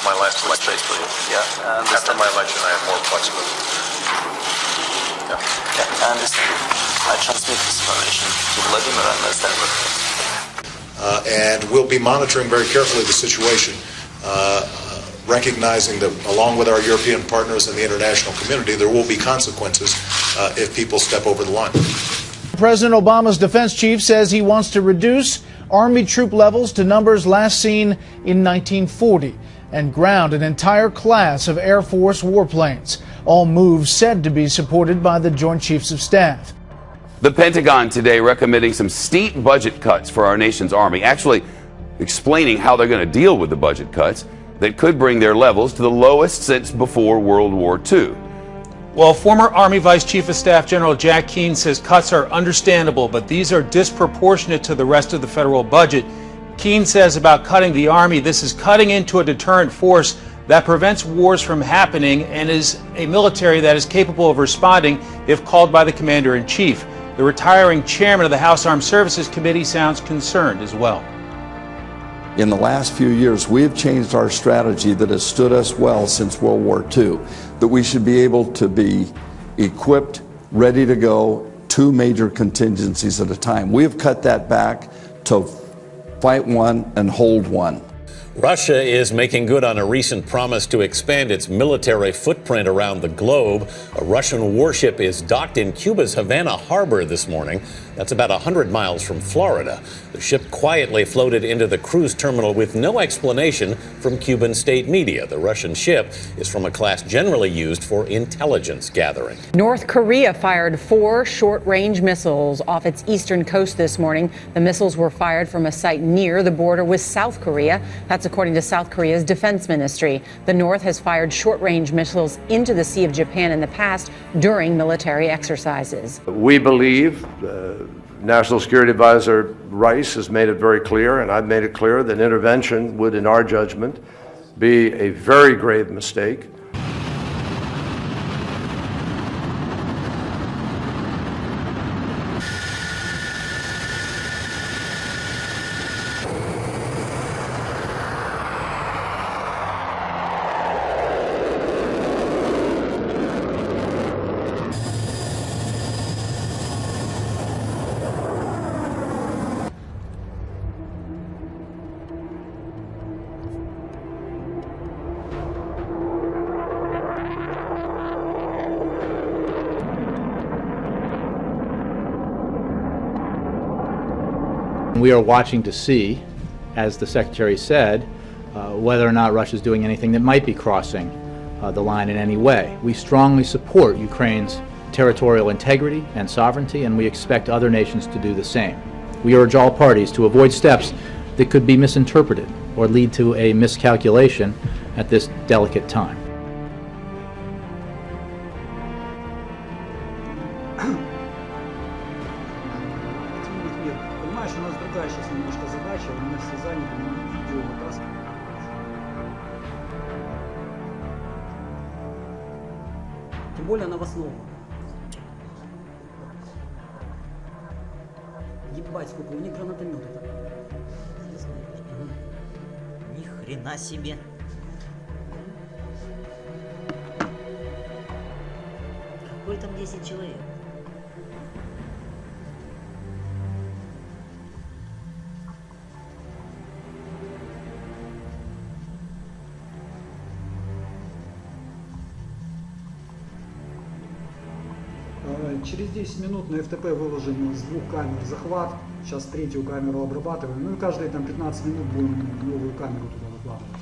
my last election. Yeah, After my election, I have more flexibility. Yeah, I understand. I transmit this information to Vladimir and Iskander. And we'll be monitoring very carefully the situation, recognizing that along with our European partners and the international community, there will be consequences if people step over the line. President Obama's defense chief says he wants to reduce Army troop levels to numbers last seen in 1940 and ground an entire class of Air Force warplanes, all moves said to be supported by the Joint Chiefs of Staff. The Pentagon today recommending some steep budget cuts for our nation's Army, actually explaining how they're going to deal with the budget cuts that could bring their levels to the lowest since before World War II. Well, former Army Vice Chief of Staff General Jack Keane says cuts are understandable, but these are disproportionate to the rest of the federal budget. Keane says about cutting the Army, this is cutting into a deterrent force that prevents wars from happening and is a military that is capable of responding if called by the Commander-in-Chief. The retiring chairman of the House Armed Services Committee sounds concerned as well. In the last few years, we have changed our strategy that has stood us well since World War II, that we should be able to be equipped, ready to go, 2 major contingencies at a time. We have cut that back to fight one and hold one. Russia is making good on a recent promise to expand its military footprint around the globe. A Russian warship is docked in Cuba's Havana harbor this morning. That's about 100 miles from Florida. The ship quietly floated into the cruise terminal with no explanation from Cuban state media. The Russian ship is from a class generally used for intelligence gathering. North Korea fired 4 short-range missiles off its eastern coast this morning. The missiles were fired from a site near the border with South Korea. That's according to South Korea's defense ministry. The North has fired short-range missiles into the Sea of Japan in the past during military exercises. We believe National Security Advisor Rice has made it very clear, and I've made it clear, that intervention would, in our judgment, be a very grave mistake. We are watching to see, as the Secretary said, whether or not Russia is doing anything that might be crossing the line in any way. We strongly support Ukraine's territorial integrity and sovereignty, and we expect other nations to do the same. We urge all parties to avoid steps that could be misinterpreted or lead to a miscalculation at this delicate time. Тем более новостного. Ебать, сколько у них гранатометов. Ни хрена себе. Какой там 10 человек? Через 10 минут на ФТП выложим с 2 камер захват. Сейчас 3-ю камеру обрабатываем. Ну и каждые там 15 минут будем новую камеру туда выкладывать.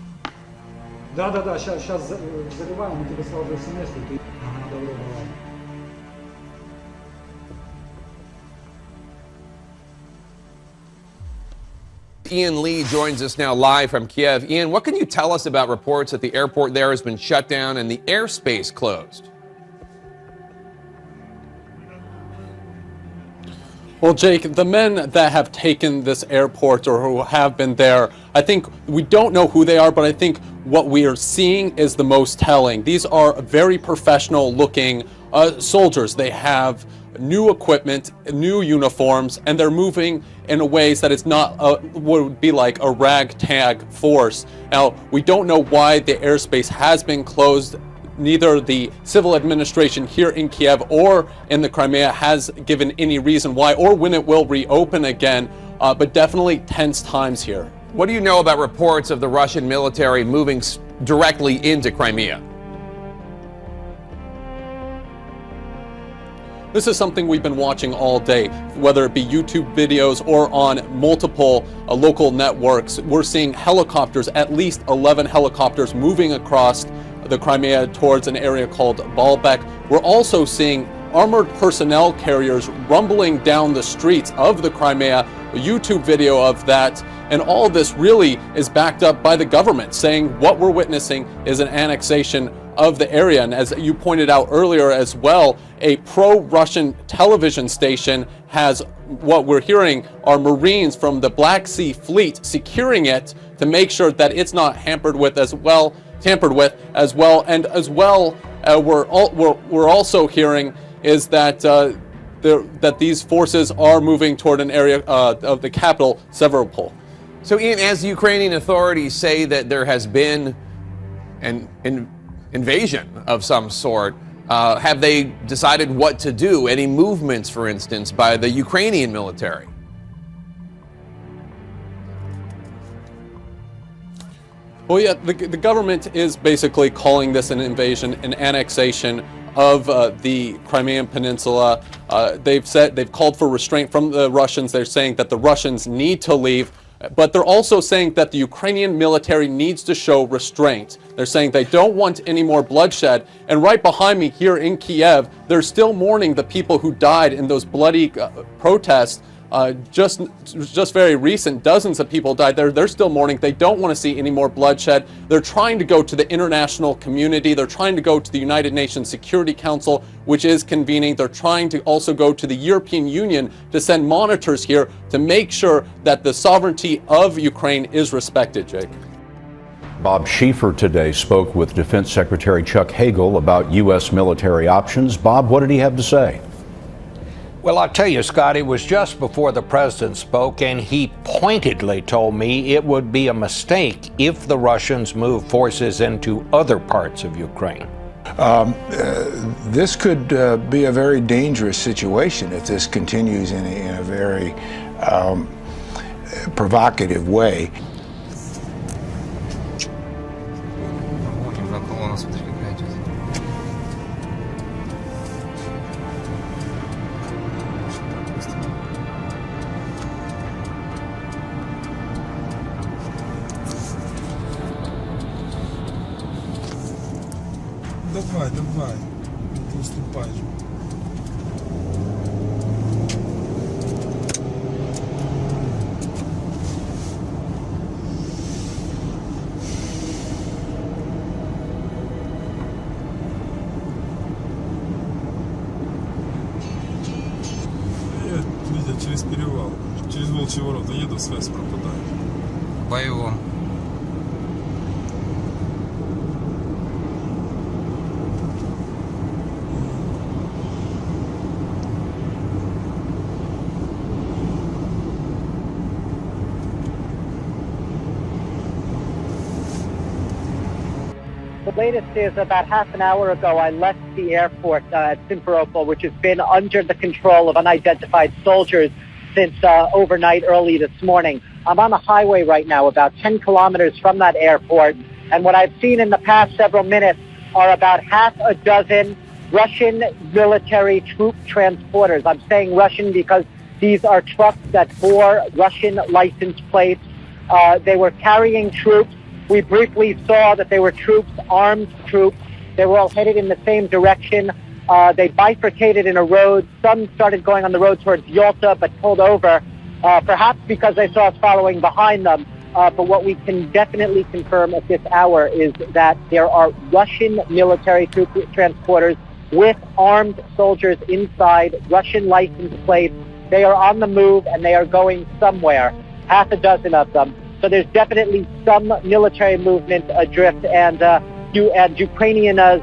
Да, сейчас заливаем, мы тебе сразу смс. Ага, давай. Ian Lee joins us now live from Kiev. Ian, what can you tell us about reports that the airport there has been shut down and the airspace closed? Well, Jake, the men that have taken this airport or who have been there, I think we don't know who they are, but I think what we are seeing is the most telling. These are very professional looking soldiers. They have new equipment, new uniforms, and they're moving in a ways that it's not would be like a ragtag force. Now, we don't know why the airspace has been closed. Neither the civil administration here in Kiev or in the Crimea has given any reason why or when it will reopen again, but definitely tense times here. What do you know about reports of the Russian military moving directly into Crimea? This is something we've been watching all day, whether it be YouTube videos or on multiple local networks. We're seeing helicopters, at least 11 helicopters moving across the Crimea towards an area called Ballistic. We're also seeing armored personnel carriers rumbling down the streets of the Crimea, a YouTube video of that. And all this really is backed up by the government saying what we're witnessing is an annexation of the area. And as you pointed out earlier as well, a pro-Russian television station has, what we're hearing are Marines from the Black Sea Fleet securing it to make sure that it's not tampered with as well. And as well, we're also hearing is that that these forces are moving toward an area of the capital, Sevastopol. So, Ian, as Ukrainian authorities say that there has been an invasion of some sort, have they decided what to do? Any movements, for instance, by the Ukrainian military? Well, yeah, the government is basically calling this an invasion, an annexation of the Crimean Peninsula. They've called for restraint from the Russians. They're saying that the Russians need to leave, but they're also saying that the Ukrainian military needs to show restraint. They're saying they don't want any more bloodshed. And right behind me here in Kiev, they're still mourning the people who died in those bloody protests. Just very recent, dozens of people died there. They're still mourning. They don't want to see any more bloodshed. They're trying to go to the international community. They're trying to go to the United Nations Security Council, which is convening. They're trying to also go to the European Union to send monitors here to make sure that the sovereignty of Ukraine is respected, Jake. Bob Schieffer today spoke with Defense Secretary Chuck Hagel about U.S. military options. Bob, what did he have to say? Well, I'll tell you, Scott, it was just before the president spoke, and he pointedly told me it would be a mistake if the Russians move forces into other parts of Ukraine. This could be a very dangerous situation if this continues in a very provocative way. Давай, не уступай же. Я, видя, через перевал, через Волчьи ворота еду, связь пропадает. Боевом. The latest is about half an hour ago, I left the airport at Simferopol, which has been under the control of unidentified soldiers since overnight early this morning. I'm on the highway right now, about 10 kilometers from that airport, and what I've seen in the past several minutes are about half a dozen Russian military troop transporters. I'm saying Russian because these are trucks that bore Russian license plates. They were carrying troops. We briefly saw that they were troops, armed troops. They were all headed in the same direction. They bifurcated in a road. Some started going on the road towards Yalta, but pulled over, perhaps because they saw us following behind them. But what we can definitely confirm at this hour is that there are Russian military troop transporters with armed soldiers inside, Russian license plates. They are on the move, and they are going somewhere, half a dozen of them. So there's definitely some military movement adrift, and Ukrainians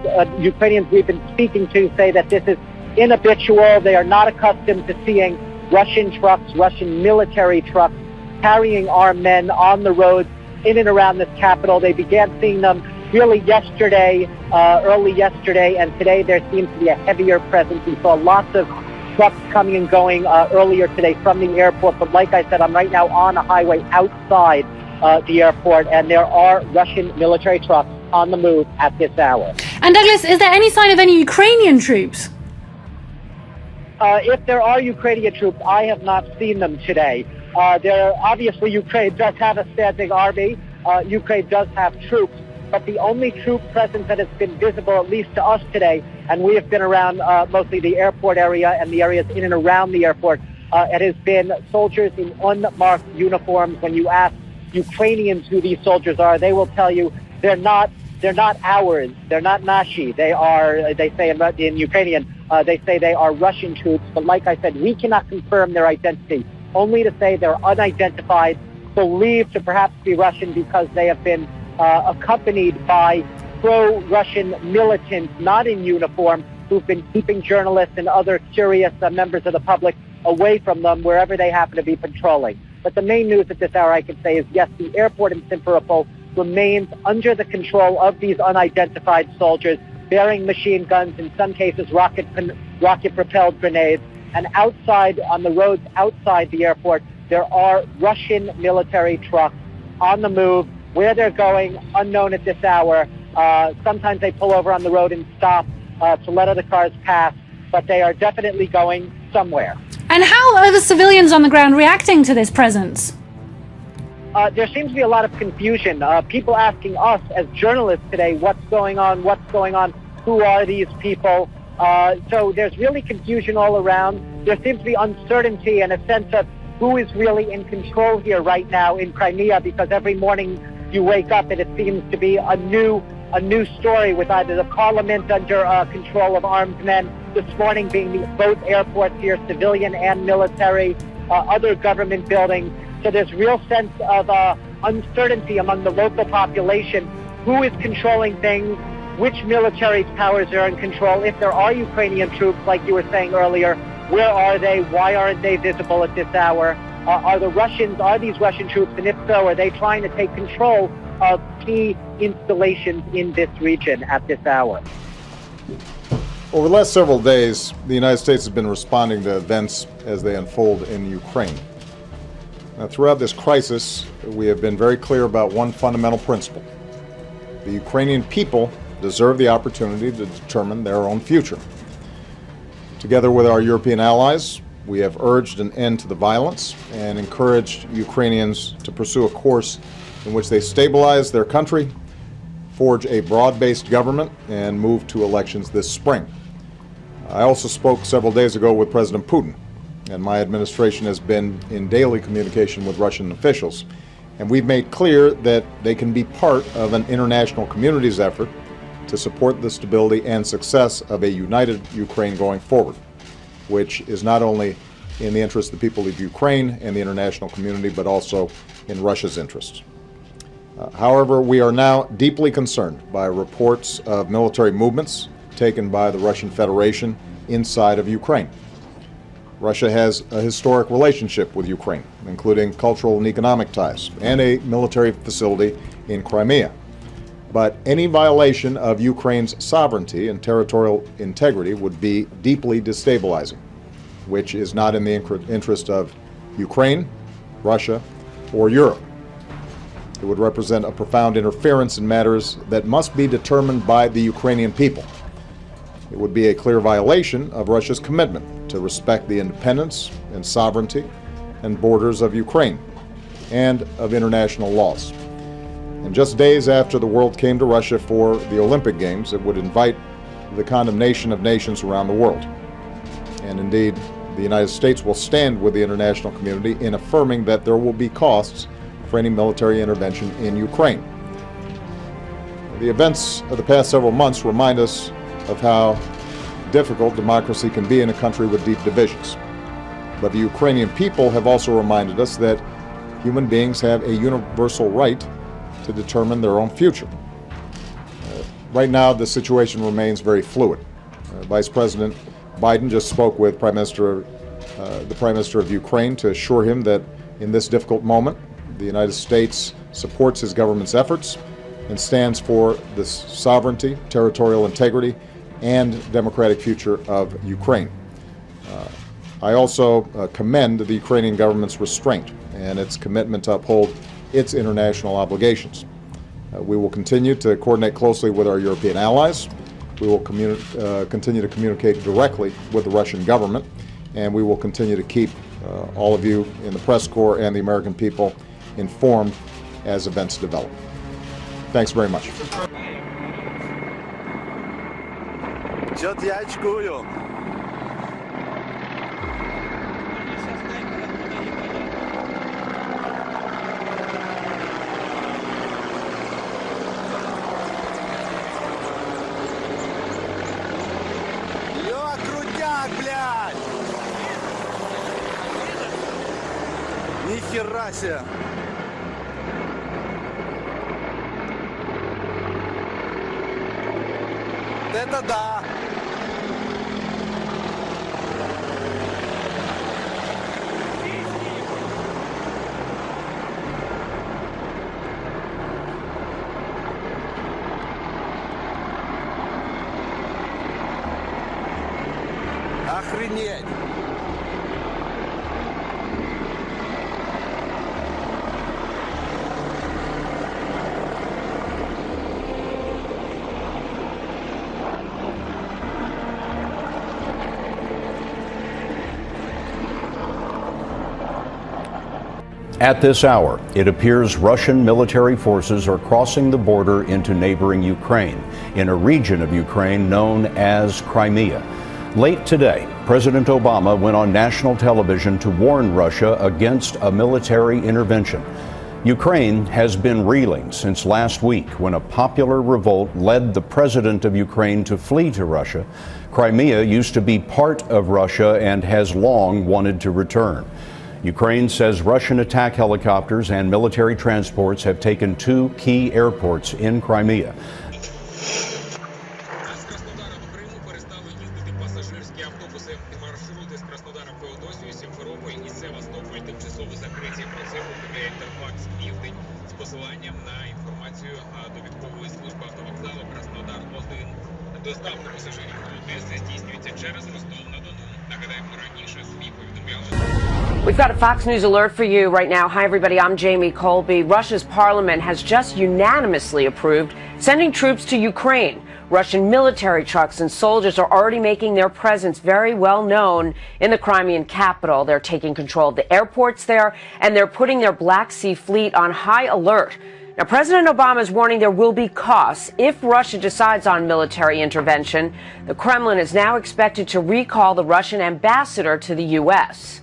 we've been speaking to say that this is inhabitual. They are not accustomed to seeing Russian trucks, Russian military trucks, carrying armed men on the roads in and around this capital. They began seeing them really yesterday, early yesterday, and today there seems to be a heavier presence. We saw lots of trucks coming and going earlier today from the airport, but like I said, I'm right now on a highway outside the airport, and there are Russian military trucks on the move at this hour. And Douglas, is there any sign of any Ukrainian troops? If there are Ukrainian troops, I have not seen them today. Obviously, Ukraine does have a standing army. Ukraine does have troops, but the only troop presence that has been visible, at least to us today, and we have been around mostly the airport area and the areas in and around the airport, it has been soldiers in unmarked uniforms. When you ask Ukrainians who these soldiers are, they will tell you they're not ours. They're not nashi. They say in Ukrainian, they say they are Russian troops. But like I said, we cannot confirm their identity, only to say they're unidentified, believed to perhaps be Russian because they have been accompanied by pro-Russian militants, not in uniform, who've been keeping journalists and other curious members of the public away from them wherever they happen to be patrolling. But the main news at this hour, I can say, is yes, the airport in Simferopol remains under the control of these unidentified soldiers, bearing machine guns, in some cases rocket-propelled grenades. And outside, on the roads outside the airport, there are Russian military trucks on the move. Where they're going, unknown at this hour. Sometimes they pull over on the road and stop to let other cars pass, but they are definitely going somewhere. And how are the civilians on the ground reacting to this presence? There seems to be a lot of confusion. People asking us as journalists today, what's going on, who are these people? So there's really confusion all around. There seems to be uncertainty and a sense of who is really in control here right now in Crimea, because every morning you wake up and it seems to be a new story, with either the parliament under control of armed men, this morning being both airports here, civilian and military, other government buildings. So there's real sense of uncertainty among the local population. Who is controlling things? Which military powers are in control? If there are Ukrainian troops, like you were saying earlier, where are they? Why aren't they visible at this hour? Are these Russian troops? And if so, are they trying to take control of key installations in this region at this hour? Over the last several days, the United States has been responding to events as they unfold in Ukraine. Now, throughout this crisis, we have been very clear about one fundamental principle. The Ukrainian people deserve the opportunity to determine their own future. Together with our European allies, we have urged an end to the violence and encouraged Ukrainians to pursue a course in which they stabilize their country, forge a broad-based government, and move to elections this spring. I also spoke several days ago with President Putin, and my administration has been in daily communication with Russian officials. And we've made clear that they can be part of an international community's effort to support the stability and success of a united Ukraine going forward, which is not only in the interest of the people of Ukraine and the international community, but also in Russia's interests. However, we are now deeply concerned by reports of military movements taken by the Russian Federation inside of Ukraine. Russia has a historic relationship with Ukraine, including cultural and economic ties, and a military facility in Crimea. But any violation of Ukraine's sovereignty and territorial integrity would be deeply destabilizing, which is not in the interest of Ukraine, Russia, or Europe. It would represent a profound interference in matters that must be determined by the Ukrainian people. It would be a clear violation of Russia's commitment to respect the independence and sovereignty and borders of Ukraine and of international laws. And just days after the world came to Russia for the Olympic Games, it would invite the condemnation of nations around the world. And indeed, the United States will stand with the international community in affirming that there will be costs for any military intervention in Ukraine. The events of the past several months remind us of how difficult democracy can be in a country with deep divisions. But the Ukrainian people have also reminded us that human beings have a universal right to determine their own future. Right now, the situation remains very fluid. Vice President Biden just spoke with Prime Minister the Prime Minister of Ukraine to assure him that in this difficult moment, the United States supports his government's efforts and stands for the sovereignty, territorial integrity, and democratic future of Ukraine. I also commend the Ukrainian government's restraint and its commitment to uphold its international obligations. We will continue to coordinate closely with our European allies. We will continue to communicate directly with the Russian government, and we will continue to keep all of you in the press corps and the American people informed as events develop. Thanks very much. Нихера себе! Это да! Охренеть! At this hour, it appears Russian military forces are crossing the border into neighboring Ukraine, in a region of Ukraine known as Crimea. Late today, President Obama went on national television to warn Russia against a military intervention. Ukraine has been reeling since last week when a popular revolt led the president of Ukraine to flee to Russia. Crimea used to be part of Russia and has long wanted to return. Ukraine says Russian attack helicopters and military transports have taken two key airports in Crimea. We've got a Fox News alert for you right now. Hi, everybody. I'm Jamie Colby. Russia's parliament has just unanimously approved sending troops to Ukraine. Russian military trucks and soldiers are already making their presence very well known in the Crimean capital. They're taking control of the airports there, and they're putting their Black Sea fleet on high alert. Now, President Obama is warning there will be costs if Russia decides on military intervention. The Kremlin is now expected to recall the Russian ambassador to the U.S.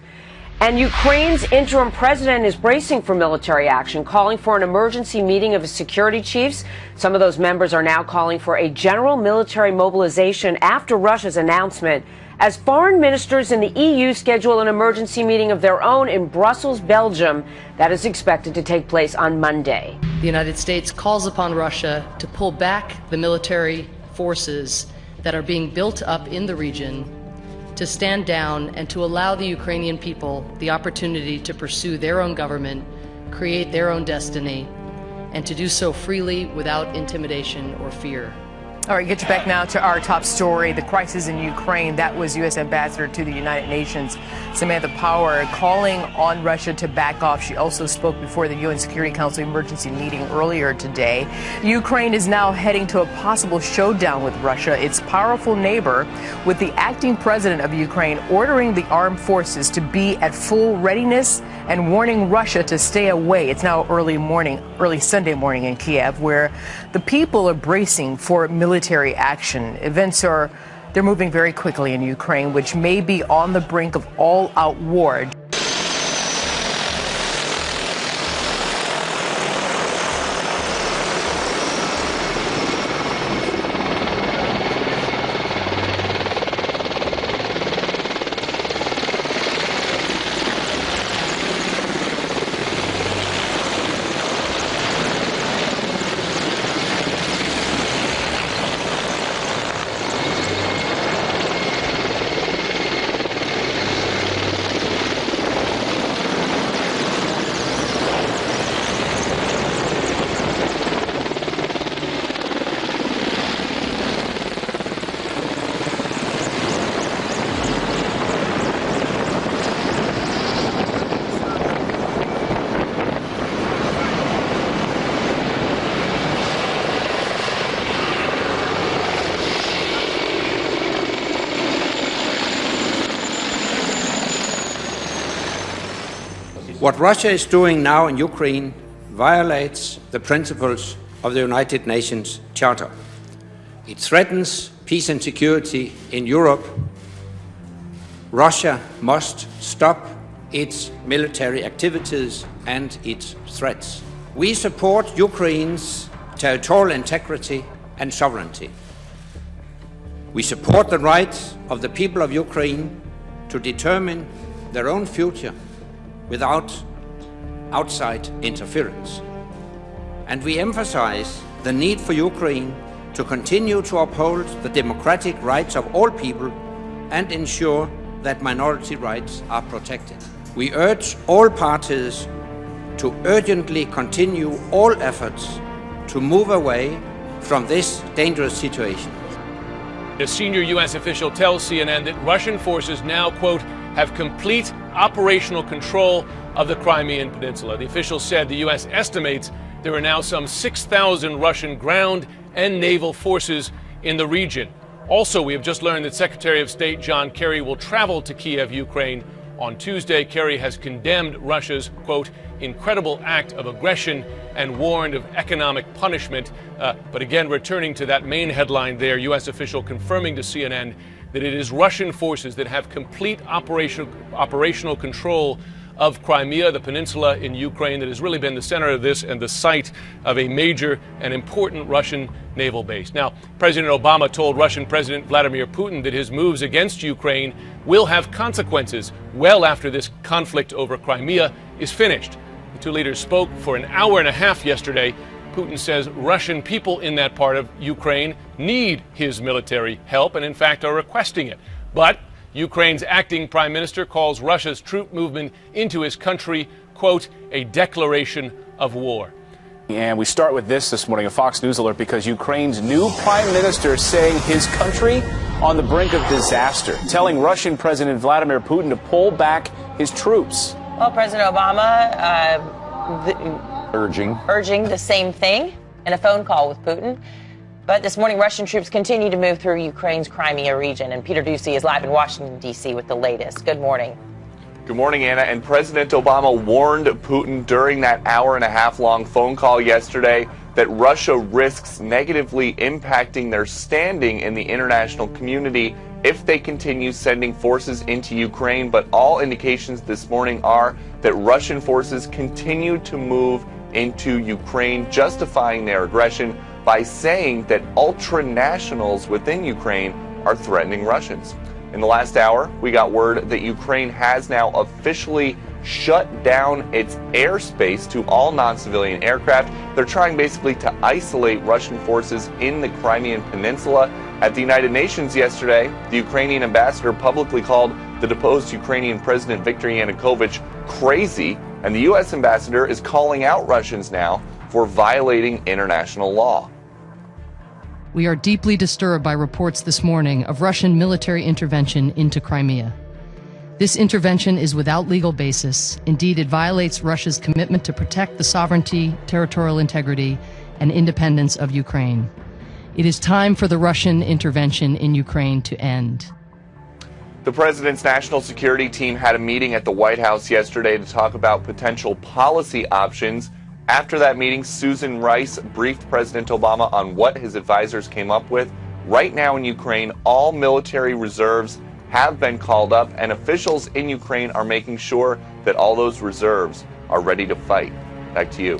And Ukraine's interim president is bracing for military action, calling for an emergency meeting of his security chiefs. Some of those members are now calling for a general military mobilization after Russia's announcement, as foreign ministers in the EU schedule an emergency meeting of their own in Brussels, Belgium, that is expected to take place on Monday. The United States calls upon Russia to pull back the military forces that are being built up in the region, to stand down and to allow the Ukrainian people the opportunity to pursue their own government, create their own destiny, and to do so freely without intimidation or fear. All right, get you back now to our top story, the crisis in Ukraine. That was U.S. Ambassador to the United Nations, Samantha Power, calling on Russia to back off. She also spoke before the UN Security Council emergency meeting earlier today. Ukraine is now heading to a possible showdown with Russia, its powerful neighbor, with the acting president of Ukraine ordering the armed forces to be at full readiness and warning Russia to stay away. It's now early Sunday morning in Kiev, where the people are bracing for military action. They're moving very quickly in Ukraine, which may be on the brink of all-out war. What Russia is doing now in Ukraine violates the principles of the United Nations Charter. It threatens peace and security in Europe. Russia must stop its military activities and its threats. We support Ukraine's territorial integrity and sovereignty. We support the rights of the people of Ukraine to determine their own future without outside interference. And we emphasize the need for Ukraine to continue to uphold the democratic rights of all people and ensure that minority rights are protected. We urge all parties to urgently continue all efforts to move away from this dangerous situation. A senior U.S. official tells CNN that Russian forces now, quote, have complete operational control of the Crimean Peninsula. The official said the U.S. estimates there are now some 6,000 Russian ground and naval forces in the region. Also, we have just learned that Secretary of State John Kerry will travel to Kiev, Ukraine. On Tuesday, Kerry has condemned Russia's, quote, incredible act of aggression and warned of economic punishment. But again, returning to that main headline there, U.S. official confirming to CNN that it is Russian forces that have complete operational control of Crimea, the peninsula in Ukraine that has really been the center of this and the site of a major and important Russian naval base. Now, President Obama told Russian President Vladimir Putin that his moves against Ukraine will have consequences well after this conflict over Crimea is finished. The two leaders spoke for an hour and a half yesterday. Putin says Russian people in that part of Ukraine need his military help and, in fact, are requesting it. But Ukraine's acting prime minister calls Russia's troop movement into his country, quote, a declaration of war. And we start with this morning, a Fox News alert, because Ukraine's new prime minister is saying his country on the brink of disaster, telling Russian President Vladimir Putin to pull back his troops. Well, President Obama urging the same thing in a phone call with Putin. But this morning, Russian troops continue to move through Ukraine's Crimea region. And Peter Ducey is live in Washington, D.C. with the latest. Good morning. Good morning, Anna. And President Obama warned Putin during that hour-and-a-half-long phone call yesterday that Russia risks negatively impacting their standing in the international community if they continue sending forces into Ukraine. But all indications this morning are that Russian forces continue to move into Ukraine, justifying their aggression by saying that ultra-nationals within Ukraine are threatening Russians. In the last hour, we got word that Ukraine has now officially shut down its airspace to all non-civilian aircraft. They're trying basically to isolate Russian forces in the Crimean Peninsula. At the United Nations yesterday, the Ukrainian ambassador publicly called the deposed Ukrainian President Viktor Yanukovych crazy, and the U.S. ambassador is calling out Russians now for violating international law. We are deeply disturbed by reports this morning of Russian military intervention into Crimea. This intervention is without legal basis. Indeed, it violates Russia's commitment to protect the sovereignty, territorial integrity, and independence of Ukraine. It is time for the Russian intervention in Ukraine to end. The president's national security team had a meeting at the White House yesterday to talk about potential policy options. After that meeting, Susan Rice briefed President Obama on what his advisors came up with. Right now in Ukraine, all military reserves have been called up, and officials in Ukraine are making sure that all those reserves are ready to fight. Back to you.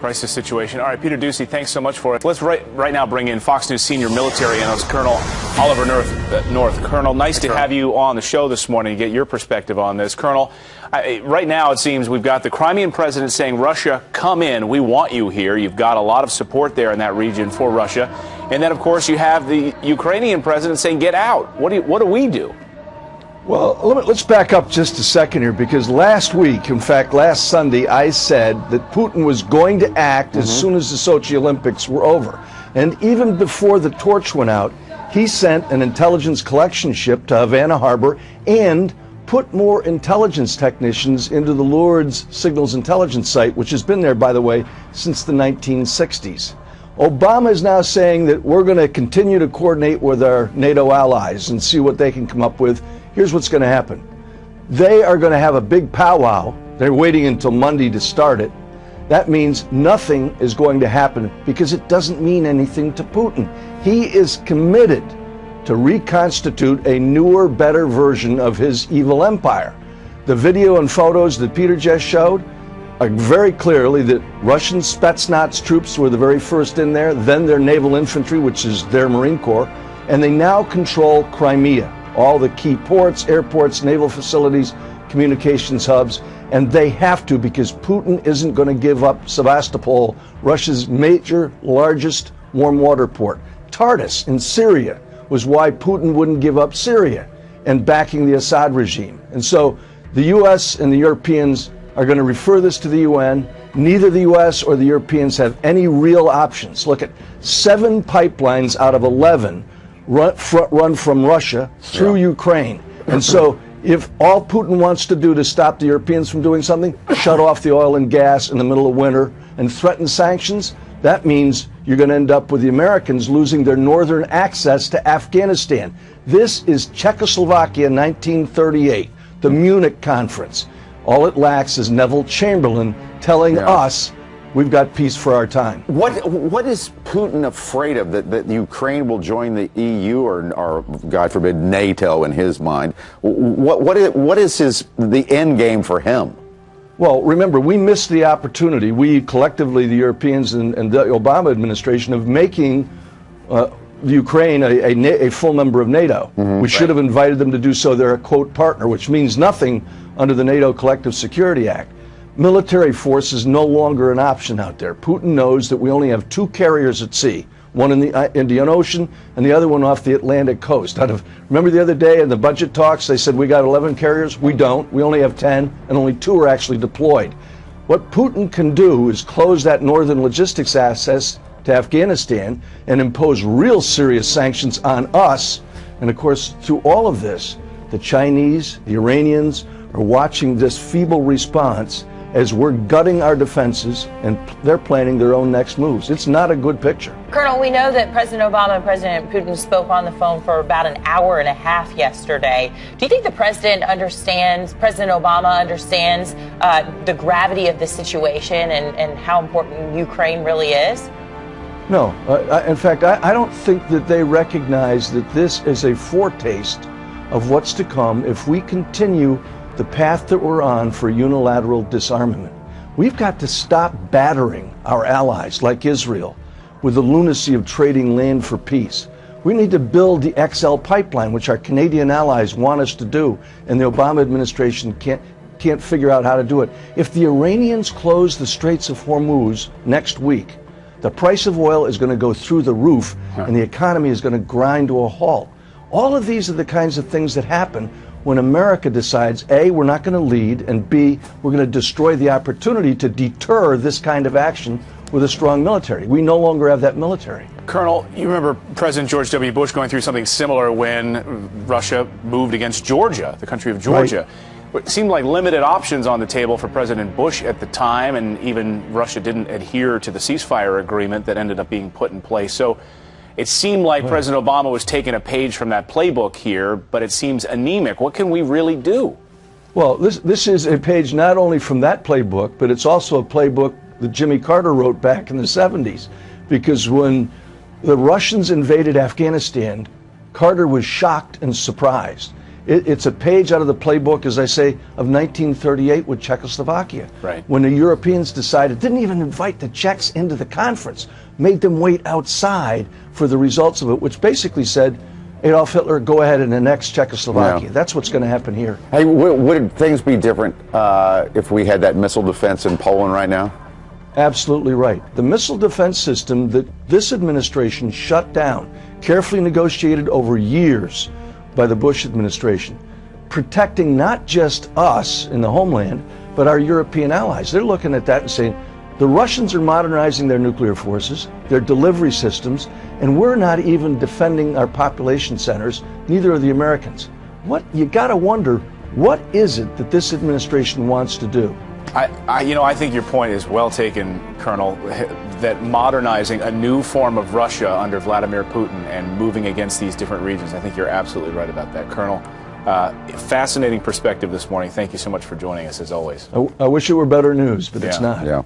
Crisis situation. All right, Peter Ducey, thanks so much for it. Let's right now bring in Fox News senior military analyst Colonel Oliver North. Colonel, nice to have you on the show this morning to get your perspective on this. Colonel, right now it seems we've got the Crimean president saying, Russia, come in. We want you here. You've got a lot of support there in that region for Russia. And then, of course, you have the Ukrainian president saying, get out. What do we do? Well, let's back up just a second here, because last week, in fact, last Sunday, I said that Putin was going to act as soon as the Sochi Olympics were over. And even before the torch went out, he sent an intelligence collection ship to Havana Harbor and put more intelligence technicians into the Lourdes Signals Intelligence Site, which has been there, by the way, since the 1960s. Obama is now saying that we're going to continue to coordinate with our NATO allies and see what they can come up with. Here's what's going to happen. They are going to have a big powwow They're waiting until Monday to start it. That means nothing is going to happen because it doesn't mean anything to Putin. He is committed to reconstitute a newer, better version of his evil empire. The video and photos that Peter just showed are very clearly that Russian Spetsnaz troops were the very first in there, then their naval infantry, which is their Marine Corps, and they now control Crimea, all the key ports, airports, naval facilities, communications hubs, and they have to because Putin isn't going to give up Sevastopol, Russia's major, largest warm water port. Tartus in Syria was why Putin wouldn't give up Syria and backing the Assad regime. And so the U.S. and the Europeans are going to refer this to the UN. Neither the U.S. or the Europeans have any real options. Look at 7 pipelines out of 11 run from Russia through Ukraine. And so if all Putin wants to do to stop the Europeans from doing something, shut off the oil and gas in the middle of winter and threaten sanctions, that means you're going to end up with the Americans losing their northern access to Afghanistan. This is Czechoslovakia 1938, the Munich Conference. All it lacks is Neville Chamberlain telling us we've got peace for our time. What is Putin afraid of? That Ukraine will join the EU or God forbid, NATO in his mind? What is the end game for him? Well, remember, we missed the opportunity, we collectively, the Europeans and the Obama administration, of making Ukraine a full member of NATO. We should have invited them to do so. They're a, quote, partner, which means nothing under the NATO Collective Security Act. Military force is no longer an option out there. Putin knows that we only have 2 carriers at sea, one in the Indian Ocean and the other one off the Atlantic coast. Remember the other day in the budget talks, they said we got 11 carriers? We don't. We only have 10, and only 2 are actually deployed. What Putin can do is close that northern logistics access to Afghanistan and impose real serious sanctions on us. And of course, through all of this, the Chinese, the Iranians are watching this feeble response as we're gutting our defenses and they're planning their own next moves. It's not a good picture. Colonel, we know that President Obama and President Putin spoke on the phone for about an hour and a half yesterday. Do you think the President Obama understands the gravity of the situation and how important Ukraine really is? No. In fact, I don't think that they recognize that this is a foretaste of what's to come if we continue the path that we're on for unilateral disarmament. We've got to stop battering our allies like Israel with the lunacy of trading land for peace. We need to build the XL pipeline, which our Canadian allies want us to do, and the Obama administration can't figure out how to do it. If the Iranians close the Straits of Hormuz next week, the price of oil is going to go through the roof and the economy is going to grind to a halt. All of these are the kinds of things that happen when America decides, A, we're not going to lead, and B, we're going to destroy the opportunity to deter this kind of action with a strong military. We no longer have that military. Colonel, you remember President George W. Bush going through something similar when Russia moved against Georgia, the country of Georgia. Right. It seemed like limited options on the table for President Bush at the time, and even Russia didn't adhere to the ceasefire agreement that ended up being put in place. So it seemed like President Obama was taking a page from that playbook here, but it seems anemic. What can we really do? Well, this is a page not only from that playbook, but it's also a playbook that Jimmy Carter wrote back in the 70s. Because when the Russians invaded Afghanistan, Carter was shocked and surprised. It's a page out of the playbook, as I say, of 1938 with Czechoslovakia. Right. When the Europeans decided, didn't even invite the Czechs into the conference, made them wait outside for the results of it, which basically said, Adolf Hitler, go ahead and annex Czechoslovakia. That's what's going to happen here. Hey, would things be different if we had that missile defense in Poland right now? Absolutely right. The missile defense system that this administration shut down, carefully negotiated over years by the Bush administration, protecting not just us in the homeland, but our European allies. They're looking at that and saying, the Russians are modernizing their nuclear forces, their delivery systems, and we're not even defending our population centers, neither are the Americans. You gotta wonder, what is it that this administration wants to do? I think your point is well taken, Colonel, that modernizing a new form of Russia under Vladimir Putin and moving against these different regions, I think you're absolutely right about that, Colonel. Fascinating perspective this morning. Thank you so much for joining us, as always. I wish it were better news, but it's not. Yeah.